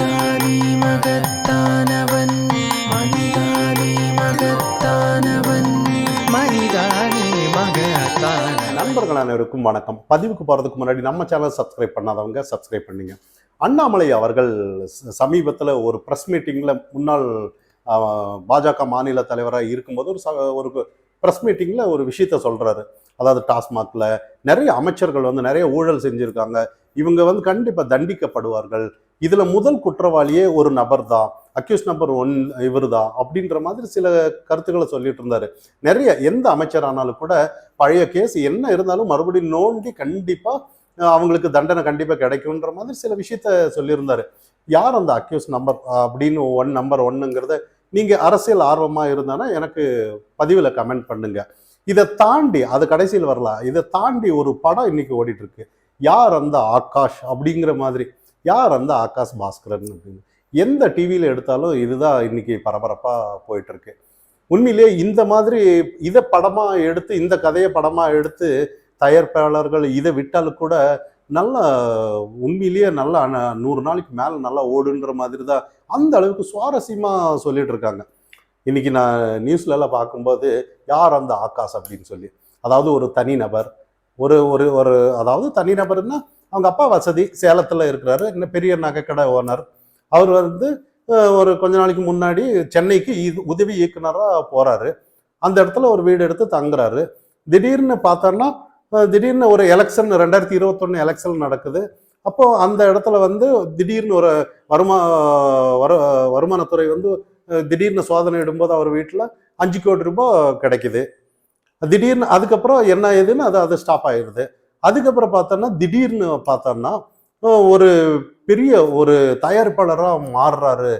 மனிதானே மகத்தானவன், மனிதானே மகத்தானவன், மனிதானே மகத்தானவன். நண்பர்கள் அனைவருக்கும் வணக்கம். பதிவுக்கு போகிறதுக்கு முன்னாடி நம்ம சேனல் சப்ஸ்கிரைப் பண்ணாதவங்க சப்ஸ்கிரைப் பண்ணிங்க. அண்ணாமலை அவர்கள் சமீபத்தில் ஒரு ப்ரெஸ் மீட்டிங்கில் முன்னாள் பாஜக மாநில தலைவராக இருக்கும்போது ஒரு ப்ரெஸ் மீட்டிங்கில் ஒரு விஷயத்த சொல்கிறாரு. அதாவது டாஸ்மாகில் நிறைய அமைச்சர்கள் வந்து நிறைய ஊழல் செஞ்சுருக்காங்க, இவங்க வந்து கண்டிப்பாக தண்டிக்கப்படுவார்கள், இதில் முதல் குற்றவாளியே ஒரு நபர் தான், அக்யூஸ் நம்பர் 1 இவர் தான் அப்படின்ற மாதிரி சில கருத்துக்களை சொல்லிட்டு இருந்தாரு. நிறைய எந்த அமைச்சர் ஆனாலும் கூட பழைய கேஸ் என்ன இருந்தாலும் மறுபடியும் நோண்டி கண்டிப்பாக அவங்களுக்கு தண்டனை கண்டிப்பாக கிடைக்கும்ன்ற மாதிரி சில விஷயத்த சொல்லியிருந்தாரு. யார் அந்த அக்யூஸ் நம்பர் அப்படின்னு நம்பர் 1ங்கிறத நீங்கள் அரசியல் ஆர்வமாக இருந்தானா எனக்கு பதிவில் கமெண்ட் பண்ணுங்க. இதை தாண்டி அது கடைசியில் வரலாம், இதை தாண்டி ஒரு படம் இன்னைக்கு ஓடிட்டு இருக்கு. யார் அந்த ஆகாஷ் அப்படிங்கிற மாதிரி, யார் அந்த ஆகாஷ் பாஸ்கரன் அப்படின்னு எந்த டிவியில் எடுத்தாலும் இதுதான் இன்னைக்கு பரபரப்பாக போயிட்டு இருக்கு. உண்மையிலேயே இந்த மாதிரி இதை படமாக எடுத்து, இந்த கதையை படமாக எடுத்து தயாரிப்பாளர்கள் இதை விட்டாலும் கூட நல்ல உண்மையிலேயே நல்லா 100 நாளைக்கு மேலே நல்லா ஓடுன்ற மாதிரி தான் அந்த அளவுக்கு சுவாரஸ்யமாக சொல்லிட்டு இருக்காங்க. இன்னைக்கு நான் நியூஸ்லலாம் பார்க்கும்போது யார் அந்த ஆகாஷ் அப்படின்னு சொல்லி, அதாவது ஒரு தனிநபர், ஒரு ஒரு ஒரு அதாவது தனிநபர்னா அவங்க அப்பா வசதி சேலத்தில் இருக்கிறாரு, இன்னும் பெரிய நகைக்கடை ஓனர். அவர் வந்து ஒரு கொஞ்ச நாளைக்கு முன்னாடி சென்னைக்கு உதவி இயக்குனராக போகிறாரு. அந்த இடத்துல ஒரு வீடு எடுத்து தங்குறாரு. திடீர்னு பார்த்தோன்னா திடீர்னு ஒரு எலெக்ஷன் 2021 எலெக்ஷன் நடக்குது. அப்போ அந்த இடத்துல வந்து திடீர்னு ஒரு வருமானத்துறை வந்து திடீர்னு சோதனை இடும்போது அவர் வீட்டில் 5 கோடி ரூபாய் கிடைக்குது. திடீர்னு அதுக்கப்புறம் என்ன ஏதுன்னு அது ஸ்டாப் ஆயிடுது. அதுக்கப்புறம் பார்த்தோன்னா திடீர்னு பார்த்தோன்னா ஒரு பெரிய ஒரு தயாரிப்பாளராக மாறுறாரு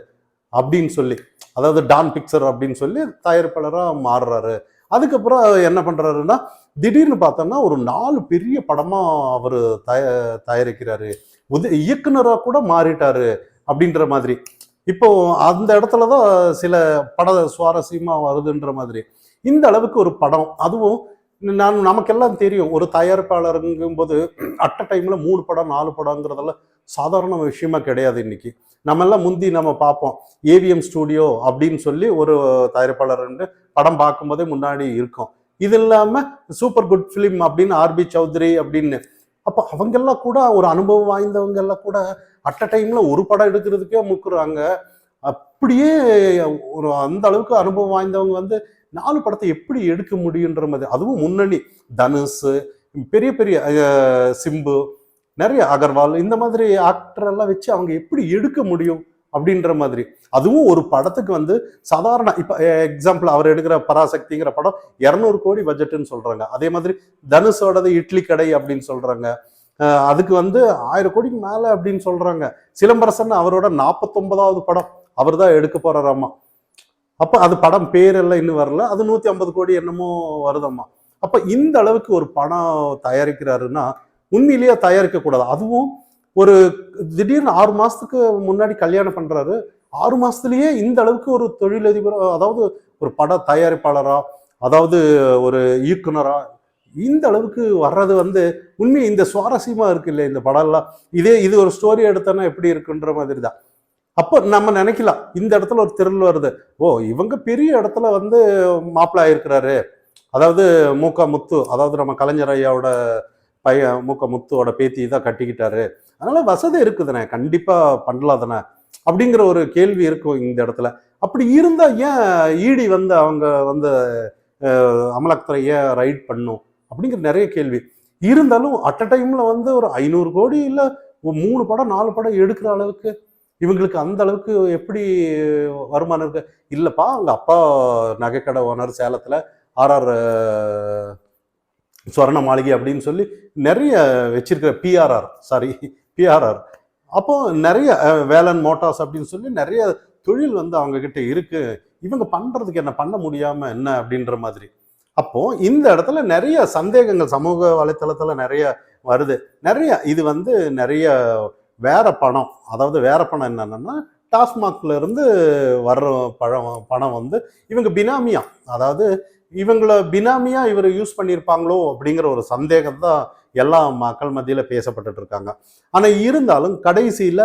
அப்படின்னு சொல்லி, அதாவது டான் பிக்சர் அப்படின்னு சொல்லி தயாரிப்பாளராக மாறுறாரு. அதுக்கப்புறம் என்ன பண்றாருன்னா திடீர்னு பார்த்தோம்னா ஒரு 4 பெரிய படமா அவர் தயாரிக்கிறாரு, இயக்குனராக கூட மாறிட்டாரு அப்படின்ற மாதிரி. இப்போ அந்த இடத்துலதான் சில பட சுவாரஸ்யமா வருதுன்ற மாதிரி. இந்த அளவுக்கு ஒரு படம், அதுவும் நமக்கெல்லாம் தெரியும் ஒரு தயாரிப்பாளருங்கும் போது அட் அ டைம்ல 3 படம் 4 படங்கிறதெல்லாம் சாதாரண விஷயமா கிடையாது. இன்னைக்கு நம்ம எல்லாம் முந்தி நம்ம பார்ப்போம், ஏவிஎம் ஸ்டூடியோ அப்படின்னு சொல்லி ஒரு தயாரிப்பாளர் படம் பார்க்கும்போதே முன்னாடி இருக்கும். இது இல்லாம சூப்பர் குட் ஃபிலிம் அப்படின்னு ஆர்பி சௌத்ரி அப்படின்னு. அப்போ அவங்கெல்லாம் கூட ஒரு அனுபவம் வாய்ந்தவங்க எல்லாம் கூட அட் அ டைம்ல ஒரு படம் எடுக்கிறதுக்கே முக்குறாங்க. அப்படியே ஒரு அந்த அளவுக்கு அனுபவம் வாய்ந்தவங்க வந்து 4 படத்தை எப்படி எடுக்க முடியுன்ற மாதிரி. அதுவும் முன்னணி தனுஷ், பெரிய பெரிய சிம்பு, நிறைய அகர்வால், இந்த மாதிரி ஆக்டர் எல்லாம் வச்சு அவங்க எப்படி எடுக்க முடியும் அப்படின்ற மாதிரி. அதுவும் ஒரு படத்துக்கு வந்து சாதாரண இப்ப எக்ஸாம்பிள் அவர் எடுக்கிற பராசக்திங்கிற படம் 200 கோடி பட்ஜெட்னு சொல்றாங்க. அதே மாதிரி தனுஷோடது இட்லி கடை அப்படின்னு சொல்றாங்க, அதுக்கு வந்து 1000 கோடிக்கு மேல அப்படின்னு சொல்றாங்க. சிலம்பரசன் அவரோட 49வது படம் அவர் தான் எடுக்க போறாராமா. அப்ப அது படம் பேரெல்லாம் இன்னும் வரல, அது 150 கோடி என்னமோ வருதாம்மா. அப்ப இந்த அளவுக்கு ஒரு படம் தயாரிக்கிறாருன்னா உண்மையிலேயே தயாரிக்க கூடாது. அதுவும் ஒரு திடீர்னு 6 மாசத்துக்கு முன்னாடி கல்யாணம் பண்றாரு, 6 மாசத்துலயே இந்த அளவுக்கு ஒரு தொழிலதிபர், அதாவது ஒரு பட தயாரிப்பாளரா, அதாவது ஒரு இயக்குனரா இந்த அளவுக்கு வர்றது வந்து உண்மை இந்த சுவாரஸ்யமா இருக்கு இல்லையா இந்த படம் எல்லாம். இது ஒரு ஸ்டோரி எடுத்தோன்னா எப்படி இருக்குன்ற மாதிரி தான். அப்போ நம்ம நினைக்கலாம் இந்த இடத்துல ஒரு திரள் வருது, ஓ இவங்க பெரிய இடத்துல வந்து மாப்பிள்ளை ஆயிருக்கிறாரு, அதாவது மூகா முத்து, அதாவது நம்ம கலைஞர் ஐயாவோட பையன் மூக்க முத்துவோட பேத்தி தான் கட்டிக்கிட்டாரு, அதனால வசதி இருக்குதுண்ணே, கண்டிப்பா பண்ணலாம் தானே அப்படிங்கிற ஒரு கேள்வி இருக்கும் இந்த இடத்துல. அப்படி இருந்தா ஏன் இடி வந்து அவங்க வந்து அமலாக்கத்துறை ஏன் ரைட் பண்ணும் அப்படிங்கிற நிறைய கேள்வி இருந்தாலும் அட் அ டைம்ல வந்து ஒரு 500 கோடி இல்ல 3 படம் 4 படம் எடுக்கிற அளவுக்கு இவங்களுக்கு அந்த அளவுக்கு எப்படி வருமானம் இருக்கு? இல்லப்பா அவங்க அப்பா நகைக்கடை ஓனர் சேலத்துல RR சுவர்ண மாளிகை அப்படின்னு சொல்லி நிறைய வச்சிருக்கிற பிஆர்ஆர். அப்போ நிறைய வேலன் மோட்டார்ஸ் அப்படின்னு சொல்லி நிறைய தொழில் வந்து அவங்க கிட்ட இருக்கு, இவங்க பண்றதுக்கு என்ன பண்ண முடியாம என்ன அப்படின்ற மாதிரி. அப்போ இந்த இடத்துல நிறைய சந்தேகங்கள் சமூக வலைத்தளத்துல நிறைய வருது. நிறைய இது வந்து நிறைய வேற பணம், அதாவது வேற பணம் என்னன்னா டாஸ்மாக்ல இருந்து வர்ற பணம் வந்து இவங்க பினாமியா, அதாவது இவங்கள பினாமியா இவர் யூஸ் பண்ணியிருப்பாங்களோ அப்படிங்கிற ஒரு சந்தேகம் தான் எல்லாம் மக்கள் மத்தியில பேசப்பட்டுட்டு இருக்காங்க. ஆனா இருந்தாலும் கடைசியில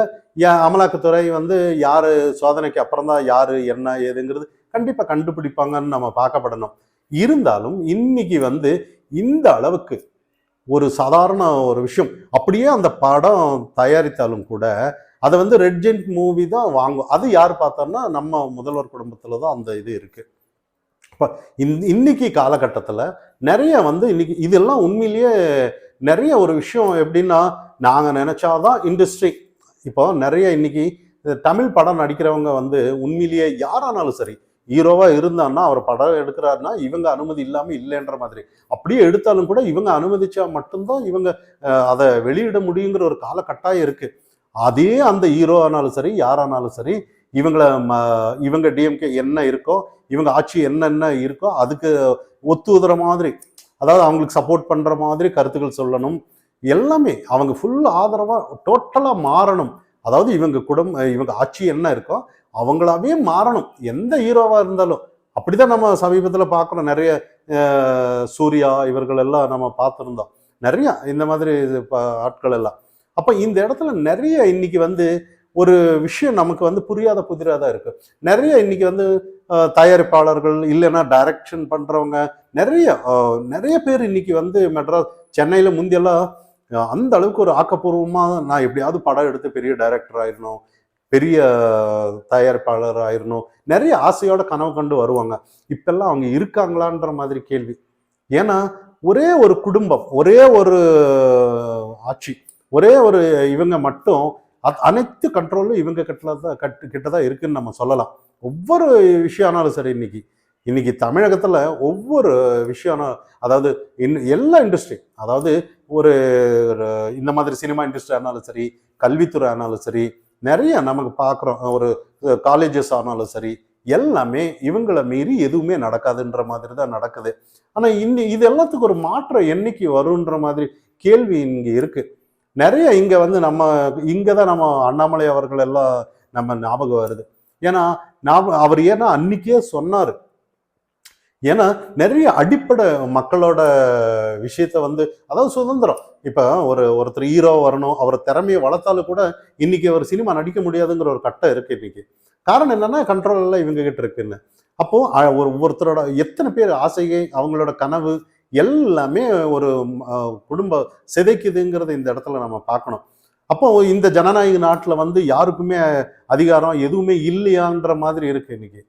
அமலாக்கத்துறை வந்து யாரு சோதனைக்கு அப்புறம் தான் யாரு என்ன ஏதுங்கிறது கண்டிப்பா கண்டுபிடிப்பாங்கன்னு நம்ம பார்க்கப்படணும். இருந்தாலும் இன்னைக்கு வந்து இந்த அளவுக்கு ஒரு சாதாரண ஒரு விஷயம் அப்படியே அந்த படம் தயாரித்தாலும் கூட அதை வந்து ரெட் ஜெயிண்ட் மூவி தான் வாங்கும். அது யார் பார்த்தோம்னா நம்ம முதல்வர் குடும்பத்துல தான் அந்த இது இருக்கு. இப்போ இன்னைக்கு காலகட்டத்தில் நிறைய வந்து இன்னைக்கு இதெல்லாம் உண்மையிலேயே நிறைய ஒரு விஷயம் எப்படின்னா, நாங்கள் நினைச்சாதான் இண்டஸ்ட்ரி. இப்போ நிறைய இன்னைக்கு தமிழ் படம் நடிக்கிறவங்க வந்து உண்மையிலேயே யாரானாலும் சரி, ஹீரோவா இருந்தான்னா அவர் படம் எடுக்கிறாருன்னா இவங்க அனுமதி இல்லாமல் இல்லைன்ற மாதிரி. அப்படியே எடுத்தாலும் கூட இவங்க அனுமதிச்சா மட்டும்தான் இவங்க அதை வெளியிட முடியுங்கிற ஒரு காலகட்டாயம் இருக்கு. அதே அந்த ஹீரோ ஆனாலும் சரி யாரானாலும் சரி, இவங்க டிஎம்கே என்ன இருக்கோ, இவங்க ஆட்சி என்னென்ன இருக்கோ அதுக்கு ஒத்துதுற மாதிரி, அதாவது அவங்களுக்கு சப்போர்ட் பண்ற மாதிரி கருத்துக்கள் சொல்லணும். எல்லாமே அவங்க ஃபுல் ஆதரவா டோட்டலா மாறணும். அதாவது இவங்க ஆட்சி என்ன இருக்கோ அவங்களாவே மாறணும், எந்த ஹீரோவா இருந்தாலும். அப்படிதான் நம்ம சமீபத்துல பார்க்கணும். நிறைய சூர்யா இவர்கள் எல்லாம் நம்ம பார்த்துருந்தோம், நிறைய இந்த மாதிரி ஆட்கள் எல்லாம். அப்ப இந்த இடத்துல நிறைய இன்னைக்கு வந்து ஒரு விஷயம் நமக்கு வந்து புரியாத புதிராதான் இருக்கு. நிறைய இன்னைக்கு வந்து தயாரிப்பாளர்கள் இல்லைன்னா டைரக்ஷன் பண்றவங்க நிறைய பேர் இன்னைக்கு வந்து மெட்ராஸ் சென்னையில முந்தியெல்லாம் அந்த அளவுக்கு ஒரு ஆக்கப்பூர்வமா நான் எப்படியாவது படம் எடுத்து பெரிய டைரக்டர் ஆயிடணும், பெரிய தயாரிப்பாளர் ஆயிடணும், நிறைய ஆசையோட கனவு கண்டு வருவாங்க. இப்பெல்லாம் அவங்க இருக்காங்களான்ற மாதிரி கேள்வி. ஏன்னா ஒரே ஒரு குடும்பம், ஒரே ஒரு ஆட்சி, ஒரே ஒரு இவங்க மட்டும் அனைத்து கண்ட்ரோலும் இவங்க கிட்டதான் இருக்குன்னு நம்ம சொல்லலாம். ஒவ்வொரு விஷயம் ஆனாலும் சரி, இன்னைக்கு தமிழகத்துல ஒவ்வொரு விஷயம், அதாவது எல்லா இண்டஸ்ட்ரி, அதாவது ஒரு இந்த மாதிரி சினிமா இண்டஸ்ட்ரி ஆனாலும் சரி, கல்வித்துறை ஆனாலும் சரி, நிறைய நமக்கு பார்க்குறோம். ஒரு காலேஜஸ் ஆனாலும் சரி, எல்லாமே இவங்களை மீறி எதுவுமே நடக்காதுன்ற மாதிரி தான் நடக்குது. ஆனா இது எல்லாத்துக்கும் ஒரு மாற்றம் என்னைக்கு வரும்ன்ற மாதிரி கேள்வி இங்க இருக்கு. நிறைய இங்க வந்து இங்கதான் நம்ம அண்ணாமலை அவர்கள் எல்லாம் நம்ம ஞாபகம் வருது. ஏன்னா அவர் அன்னைக்கே சொன்னாரு. ஏன்னா நிறைய அடிப்படை மக்களோட விஷயத்த வந்து, அதாவது சுதந்திரம். இப்ப ஒருத்தர் ஹீரோ வரணும், அவர் திறமையை வளர்த்தாலும் கூட இன்னைக்கு அவர் சினிமா நடிக்க முடியாதுங்கிற ஒரு கட்டம் இருக்கு இன்னைக்கு. காரணம் என்னன்னா கண்ட்ரோல் எல்லாம் இவங்க கிட்ட இருக்குன்னு. அப்போ ஒவ்வொருத்தரோட எத்தனை பேர் ஆசையை, அவங்களோட கனவு எல்லாமே ஒரு குடும்ப சிதைக்குதுங்கிறத இந்த இடத்துல நம்ம பார்க்கணும். அப்போ இந்த ஜனநாயக நாட்டுல வந்து யாருக்குமே அதிகாரம் எதுவுமே இல்லையான்ற மாதிரி இருக்கு இன்னைக்கு.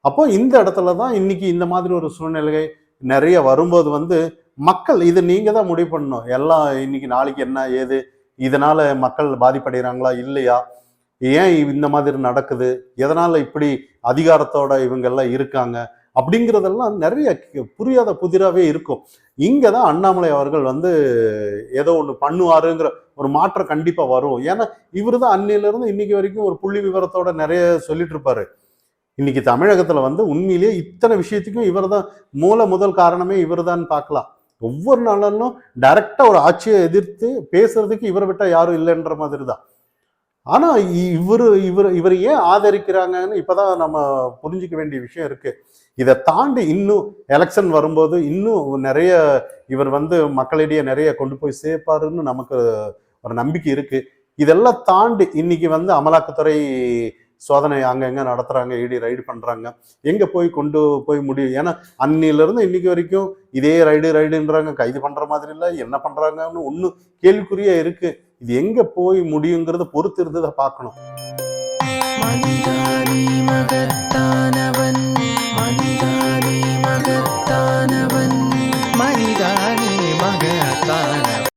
அப்போ இந்த இடத்துலதான் இன்னைக்கு இந்த மாதிரி ஒரு சூழ்நிலை நிறைய வரும்போது வந்து மக்கள் இதை நீங்க தான் முடிவு பண்ணணும். எல்லாம் இன்னைக்கு நாளைக்கு என்ன ஏது, இதனால மக்கள் பாதிப்படைகிறாங்களா இல்லையா, ஏன் இந்த மாதிரி நடக்குது, எதனால இப்படி அதிகாரத்தோட இவங்க எல்லாம் இருக்காங்க அப்படிங்கிறதெல்லாம் நிறைய புரியாத புதிராவே இருக்கும். இங்கதான் அண்ணாமலை அவர்கள் வந்து ஏதோ ஒண்ணு பண்ணுவாருங்கிற ஒரு மாற்றம் கண்டிப்பா வரும். ஏன்னா இவரு தான் அன்னையில இருந்து இன்னைக்கு வரைக்கும் ஒரு புள்ளி விவரத்தோட நிறைய சொல்லிட்டு இருப்பாரு. இன்னைக்கு தமிழகத்துல வந்து உண்மையிலேயே இத்தனை விஷயத்துக்கும் இவர் தான் முதல் காரணமே இவர் தான் பார்க்கலாம். ஒவ்வொரு நாளும் டைரக்டா ஒரு ஆட்சியை எதிர்த்து பேசுறதுக்கு இவரை விட்டா யாரும் இல்லைன்ற மாதிரி தான். ஆனா இவர் ஏன் ஆதரிக்கிறாங்கன்னு இப்பதான் நம்ம புரிஞ்சுக்க வேண்டிய விஷயம் இருக்கு. இதை தாண்டி இன்னும் எலெக்ஷன் வரும்போது இன்னும் நிறைய இவர் வந்து மக்களிடையே நிறைய கொண்டு போய் சேர்ப்பாருன்னு நமக்கு ஒரு நம்பிக்கை இருக்கு. இதெல்லாம் தாண்டி இன்னைக்கு வந்து அமலாக்கத்துறை சோதனை அங்கங்க நடத்துறாங்க, இடி ரைடு பண்றாங்க, எங்க கொண்டு போய் முடியும். ஏன்னா அன்னிலிருந்து இன்னைக்கு வரைக்கும் இதே ரைடுன்றாங்க, கைது பண்ற மாதிரி இல்லை, என்ன பண்றாங்கன்னு ஒன்னும் கேள்விக்குறியா இருக்கு. இது எங்க போய் முடியுங்கிறத பொறுத்து இருந்ததை பார்க்கணும். மனிதானி மகத்தானவன், மனிதானி மகத்தானவன், மனிதானி மகத்தானவன்.